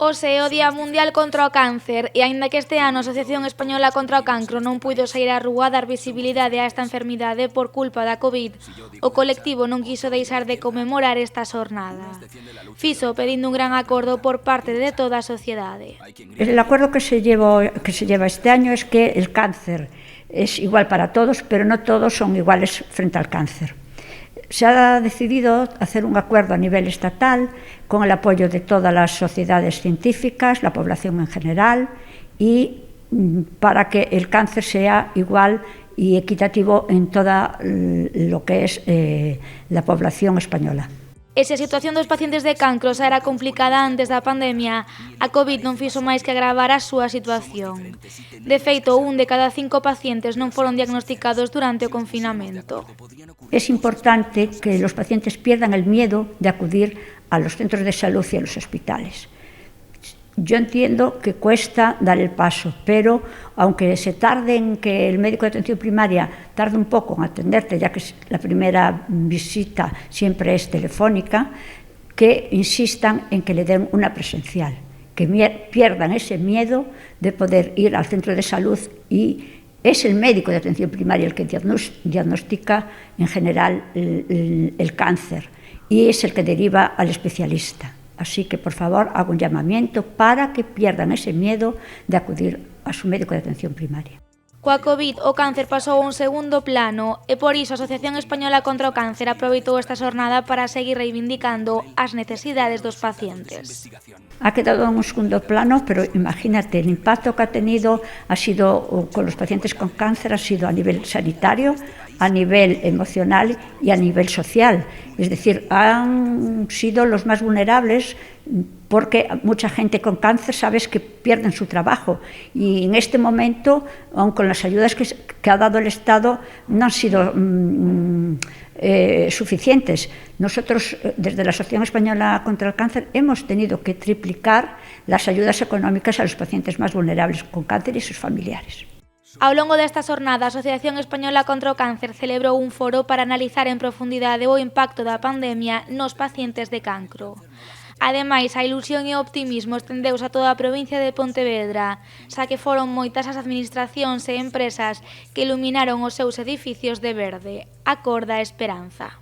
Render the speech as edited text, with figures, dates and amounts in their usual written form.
Hoxe é o Día Mundial contra o Cáncer e, aínda que este ano a Asociación Española contra o Cancro non puido saír á rúa a dar visibilidade a esta enfermidade por culpa da COVID, o colectivo non quiso deixar de conmemorar esta xornada. Fixo pedindo un gran acordo por parte de toda a sociedade. El acuerdo que se lleva este año es que el cáncer es igual para todos, pero no todos son iguales frente al cáncer. Se ha decidido hacer un acuerdo a nivel estatal con el apoyo de todas las sociedades científicas, la población en general, y para que el cáncer sea igual y equitativo en toda lo que es la población española. E se a situación dos pacientes de cancro xa era complicada antes da pandemia, a COVID non fixo máis que agravar a súa situación. De feito, 1 de cada 5 pacientes non foron diagnosticados durante o confinamento. Es importante que los pacientes pierdan el miedo de acudir a los centros de salud y a los hospitales. Yo entiendo que cuesta dar el paso, pero aunque se tarde en que el médico de atención primaria tarde un poco en atenderte, ya que la primera visita siempre es telefónica, que insistan en que le den una presencial, que pierdan ese miedo de poder ir al centro de salud y es el médico de atención primaria el que diagnostica en general el cáncer y es el que deriva al especialista. Así que, por favor, hago un llamamiento para que pierdan ese miedo de acudir a su médico de atención primaria. Coa COVID, o cáncer pasou a un segundo plano e por iso a Asociación Española contra o Cáncer aproveitou esta xornada para seguir reivindicando as necesidades dos pacientes. Ha quedado en un segundo plano, pero imagínate, el impacto que ha tenido ha sido con los pacientes con cáncer, ha sido a nivel sanitario, a nivel emocional y a nivel social. Es decir, han sido los más vulnerables porque mucha gente con cáncer sabes que pierden su trabajo y en este momento, aun con las ayudas que ha dado el Estado, no han sido suficientes. Nosotros, desde la Asociación Española contra el Cáncer, hemos tenido que triplicar las ayudas económicas a los pacientes más vulnerables con cáncer y sus familiares. Ao longo desta xornada, a Asociación Española contra o Cáncer celebrou un foro para analizar en profundidade o impacto da pandemia nos pacientes de cancro. Ademais, a ilusión e o optimismo estendeuse a toda a provincia de Pontevedra, xa que foron moitas as administracións e empresas que iluminaron os seus edificios de verde. A cor da esperanza.